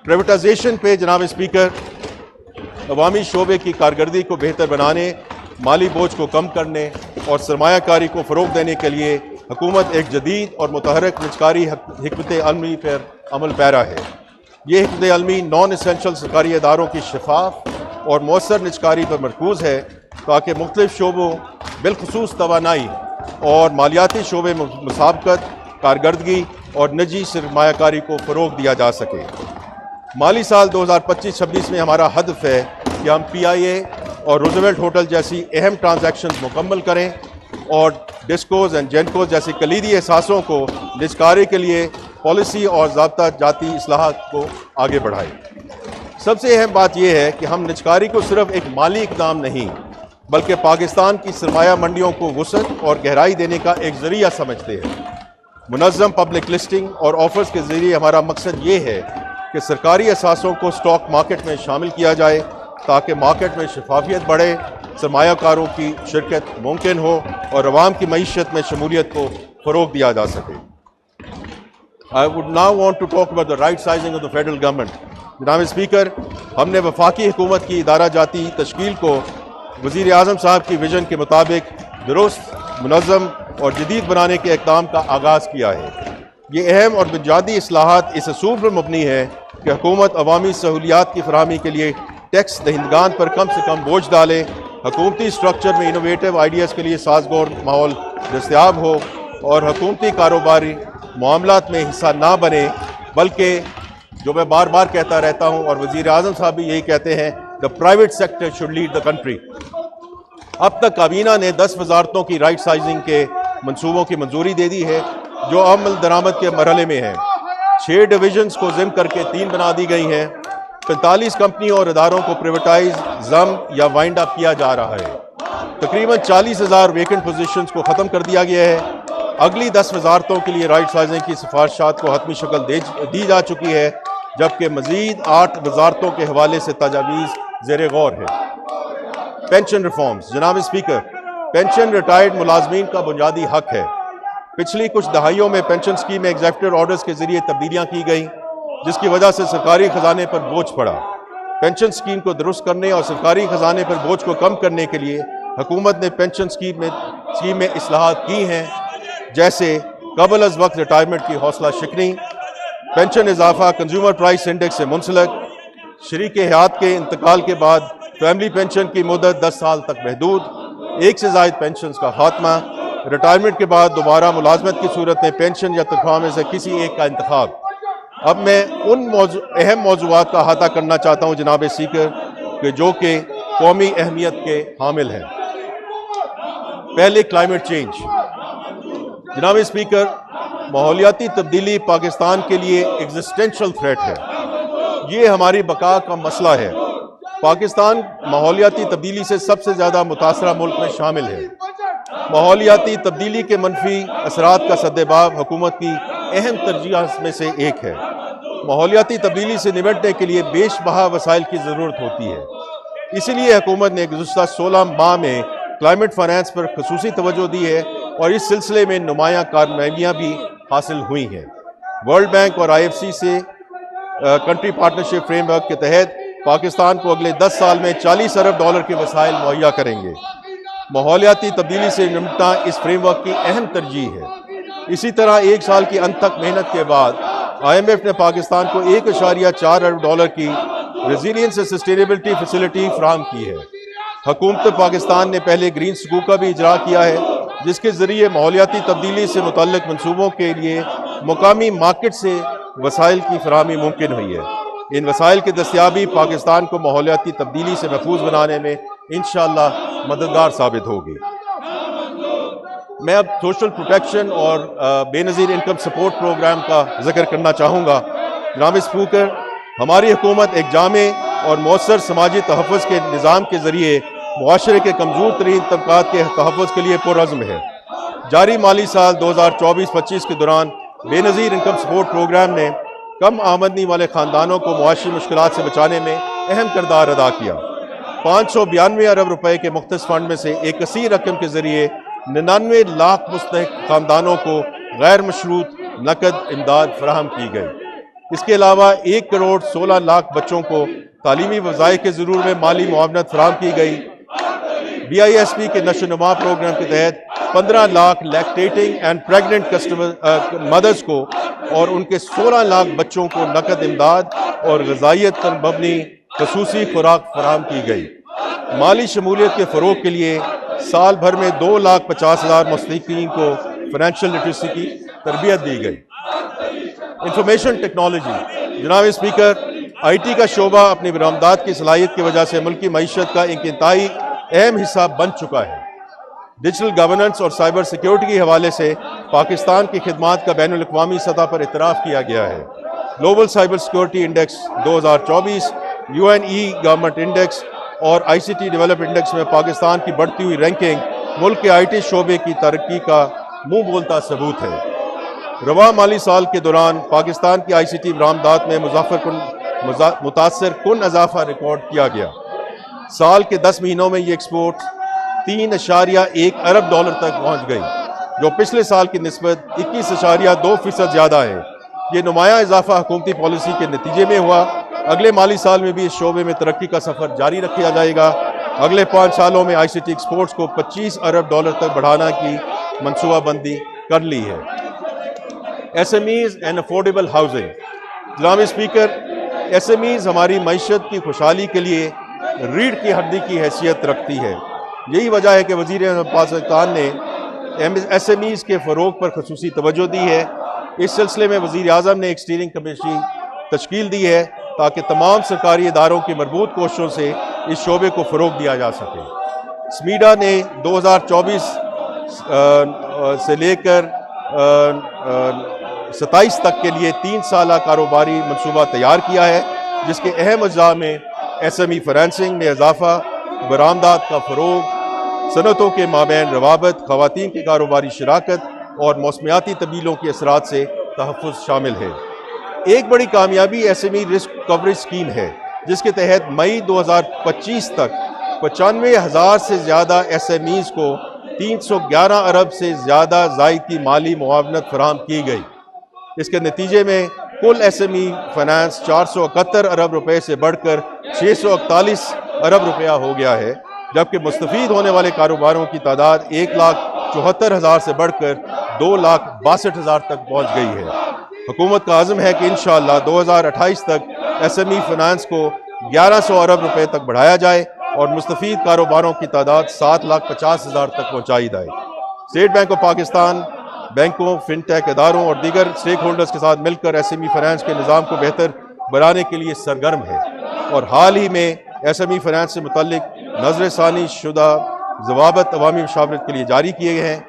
Privatisation पे जनाब speaker, अवामी शोबे की कारकर्दगी को बेहतर बनाने, माली बोझ को कम करने और सरमायाकारी को फ़रोग़ देने के लिए हुकूमत एक जदीद और मुतहरक निजकारी हिकमत अलमी पर अमल पैरा है। ये हिकमत अलमी नॉन एसेंशल सरकारी इदारों की शफाफ और मौसर निजकारी पर मरकूज़ है ताकि मुख्तलिफ शोबों बिलखुसूस तवानाई और मालियाती शोबे मुसाबकत, कारकर्दगी और निजी सरमायाकारी को फ़रोग़ दिया जा सके। माली साल 2025-26 में हमारा हदफ है कि हम PIA और रूजवेल्ट होटल जैसी अहम ट्रांजैक्शंस मुकम्मल करें और डिस्कोज एंड जेनकोज जैसी कलीदी एहसासों को निजकारी के लिए पॉलिसी और ज़ाब्ता जाती इस्लाहात को आगे बढ़ाएं। सबसे अहम बात यह है कि हम निजकारी को सिर्फ एक माली इक़दाम नहीं बल्कि पाकिस्तान की सरमाया मंडियों को वुसअत और गहराई देने का एक ज़रिया समझते हैं। मुनज़्ज़म पब्लिक लिस्टिंग और ऑफर्स के ज़रिए हमारा मकसद ये है कि सरकारी असासों को स्टॉक मार्केट में शामिल किया जाए ताकि मार्केट में शफाफियत बढ़े, सरमायाकारों की शिरकत मुमकिन हो और अवाम की मईशत में शमूलियत को फ़रोग़ दिया जा सके। I would now want to talk about the right sizing of the federal government. जनाब स्पीकर, हमने वफाकी हुकूमत की इदारा जाती तश्कील को वज़ीर आज़म साहब की विजन के मुताबिक दुरुस्त, मुनज़्ज़म और जदीद बनाने के इक़दाम का आगाज़ किया है। ये अहम और बुनियादी इस्लाहात इस असूल पर मबनी है कि हुकूमत अवामी सहूलियात की फराहमी के लिए टैक्स दहिंदगान पर कम से कम बोझ डाले, हुकूमती स्ट्रक्चर में इनोवेटिव आइडियाज़ के लिए साजगार माहौल दस्तयाब हो और हुकूमती कारोबारी मामलात में हिस्सा ना बने, बल्कि जो मैं बार बार कहता रहता हूँ और वज़ीर आज़म साहब भी यही कहते हैं, the private sector should lead the country. अब तक काबीना ने 10 वजारतों की राइट साइजिंग के मंसूबों की मंजूरी दे दी है जो अमल दरामद के मरहले में हैं। 6 डिवीजन्स को ज़िम करके 3 बना दी गई हैं। 45 कंपनियों और इदारों को प्राइवेटाइज, ज़म या वाइंड अप किया जा रहा है। तकरीबन 40,000 वेकेंट पोजीशंस को ख़त्म कर दिया गया है। अगली 10 वजारतों के लिए राइट साइजिंग की सिफारिशात को हतमी शक्ल दी जा चुकी है, जबकि मज़ीद 8 वजारतों के हवाले से तजावीज़ ज़ेर गौर है। Pension reforms. जनाब स्पीकर, पेंशन रिटायर्ड मुलाजमीन का बुनियादी हक है। पिछली कुछ दहाइयों में पेंशन स्कीम में एग्जीक्यूटिव ऑर्डर्स के जरिए तब्दीलियां की गई, जिसकी वजह से सरकारी खजाने पर बोझ पड़ा। पेंशन स्कीम को दुरुस्त करने और सरकारी खजाने पर बोझ को कम करने के लिए हुकूमत ने पेंशन स्कीम में इस्लाहात की हैं, जैसे कबल अज़ वक्त रिटायरमेंट की हौसला शिकनी, पेंशन इजाफा कंज्यूमर प्राइस इंडेक्स से मुंसलक, शरीक हयात के इंतकाल के बाद फैमिली पेंशन की मुद्दत 10 साल तक महदूद, एक से ज़ायद पेंशन का खात्मा, रिटायरमेंट के बाद दोबारा मुलाजमत की सूरत में पेंशन या तनख्वाह में से किसी एक का इंतखाब। अब मैं उन अहम मौज़ूआत का अहाता करना चाहता हूँ जनाब स्पीकर कि जो कि कौमी अहमियत के हामिल हैं। पहले क्लाइमेट चेंज। जनाब स्पीकर, माहौलियाती तब्दीली पाकिस्तान के लिए एग्जिस्टेंशियल थ्रेट है। ये हमारी बका का मसला है। पाकिस्तान माहौलियाती तब्दीली से सबसे ज़्यादा मुतासरा मुल्क में शामिल है। माहौलियाती तब्दीली के मनफी असरात का सद्देबाब हुकूमत की अहम तरजीहात में से एक है। माहौलियाती तब्दीली से निपटने के लिए बेशबहा वसाइल की ज़रूरत होती है। इसीलिए हुकूमत ने गुज़श्ता 16 माह में क्लाइमेट फाइनेंस पर खसूसी तवज्जो दी है और इस सिलसिले में नुमायाँ कामयाबियाँ भी हासिल हुई हैं। वर्ल्ड बैंक और IFC से कंट्री पार्टनरशिप फ्रेमवर्क के तहत पाकिस्तान को अगले 10 साल में $40 अरब के वसाइल मुहैया करेंगे। माहौलियाती तब्दीली से निपटना इस फ्रेमवर्क की अहम तरजीह है। इसी तरह 1 साल की अंत तक मेहनत के बाद IMF ने पाकिस्तान को $1.4 अरब की रेजिलियंस एंड सस्टेनेबिलिटी फैसिलिटी फराहम की है। हुकूमत पाकिस्तान ने पहले ग्रीन सकूक का भी इजरा किया है, जिसके ज़रिए माहौलियाती तब्दीली से मुतल्लिक मनसूबों के लिए मुकामी मार्केट से वसाइल की फराहमी मुमकिन हुई है। इन वसाइल की दस्तयाबी पाकिस्तान को माहौलियाती तब्दीली से महफूज बनाने में इंशाअल्लाह मददगार साबित होगी। मैं अब सोशल प्रोटेक्शन और बेनज़ीर इनकम सपोर्ट प्रोग्राम का जिक्र करना चाहूँगा। जनाब स्पीकर, हमारी हुकूमत एक जामे और मौसर समाजी तहफ़्फ़ुज़ के निज़ाम के ज़रिए मुआशरे के कमज़ोर तरीन तबक़ात के तहफ़्फ़ुज़ के लिए पुरअज़्म है। जारी माली साल 2024-25 के दौरान बेनज़ीर इनकम सपोर्ट प्रोग्राम ने कम आमदनी वाले ख़ानदानों को मुआशी मुश्किलात से बचाने में अहम किरदार अदा किया। 592 अरब रुपए के मुख्तस फंड में से एक कसीर रकम के ज़रिए 99 लाख मुस्तहिक ख़ानदानों को गैर मशरूत नकद इमदाद फराहम की गई। اس کے علاوہ 1,16,00,000 بچوں کو تعلیمی وظائف کے ضرور میں مالی معاونت فراہم کی گئی۔ BISP کے نشو و نما پروگرام کے تحت 15 لاکھ لیکٹیٹنگ اینڈ پریگننٹ مدرز کو اور ان کے 16 لاکھ بچوں کو نقد امداد اور غذائیت پر مبنی خصوصی خوراک فراہم کی گئی۔ مالی شمولیت کے فروغ کے لیے سال بھر میں 2,50,000 مستحقین کو فائنینشیل لٹریسی کی تربیت دی گئی۔ Information technology. جناب اسپیکر، IT کا شعبہ اپنی برآمدات کی صلاحیت کی وجہ سے ملکی معیشت کا ایک انتہائی اہم حصہ بن چکا ہے۔ ڈیجیٹل گورننس اور سائبر سیکیورٹی کے حوالے سے پاکستان کی خدمات کا بین الاقوامی سطح پر اعتراف کیا گیا ہے۔ Global cyber security index 2024، UNE government index اور ICT ڈیولپ انڈیکس میں پاکستان کی بڑھتی ہوئی رینکنگ ملک کے IT شعبے کی ترقی کا منہ بولتا ثبوت ہے۔ رواں مالی سال کے دوران پاکستان کی ICT برآمدات میں متاثر کن اضافہ ریکارڈ کیا گیا۔ سال کے 10 مہینوں میں یہ ایکسپورٹ 3.1 ارب ڈالر تک پہنچ گئی، جو پچھلے سال کی نسبت 21.2% زیادہ ہے۔ یہ نمایاں اضافہ حکومتی پالیسی کے نتیجے میں ہوا۔ اگلے مالی سال میں بھی اس شعبے میں ترقی کا سفر جاری رکھا جائے گا۔ اگلے 5 سالوں میں ICT ایکسپورٹس کو 25 ارب ڈالر تک بڑھانا کی منصوبہ بندی کر لی ہے۔ SMEs and affordable housing. جناب اسپیکر، SMEs ہماری معیشت کی خوشحالی کے لیے ریڑھ کی ہڈی کی حیثیت رکھتی ہے۔ یہی وجہ ہے کہ وزیر اعظم پاکستان نے SMEs کے فروغ پر خصوصی توجہ دی ہے۔ اس سلسلے میں وزیر اعظم نے ایک اسٹیئرنگ کمیٹی تشکیل دی ہے تاکہ تمام سرکاری اداروں کی مربوط کوششوں سے اس شعبے کو فروغ دیا جا سکے۔ SMEDA نے 2024 سے لے کر 27 تک کے لیے 3 سالہ کاروباری منصوبہ تیار کیا ہے، جس کے اہم اجزاء میں SME فائنینسنگ میں اضافہ، برآمدات کا فروغ، صنعتوں کے مابین روابط، خواتین کی کاروباری شراکت اور موسمیاتی تبدیلیوں کے اثرات سے تحفظ شامل ہے۔ ایک بڑی کامیابی SME رسک کورج اسکیم ہے، جس کے تحت مئی 2025 تک 95,000 سے زیادہ SMEs کو 311 ارب سے زیادہ زائد کی مالی معاونت فراہم کی گئی۔ اس کے نتیجے میں کل SME فائنانس 471 ارب روپے سے بڑھ کر 641 ارب روپیہ ہو گیا ہے، جبکہ مستفید ہونے والے کاروباروں کی تعداد 1,74,000 سے بڑھ کر 2,62,000 تک پہنچ گئی ہے۔ حکومت کا عزم ہے کہ انشاءاللہ 2028 تک SME فائنانس کو 1,100 ارب روپے تک بڑھایا جائے اور مستفید کاروباروں کی تعداد 7,50,000 تک پہنچائی جائے۔ اسٹیٹ بینک آف پاکستان بینکوں، فن ٹیک اداروں اور دیگر اسٹیک ہولڈرز کے ساتھ مل کر SME فائنانس کے نظام کو بہتر بنانے کے لیے سرگرم ہے، اور حال ہی میں SME فائنانس سے متعلق نظر ثانی شدہ ضوابط عوامی مشاورت کے لیے جاری کیے گئے ہیں۔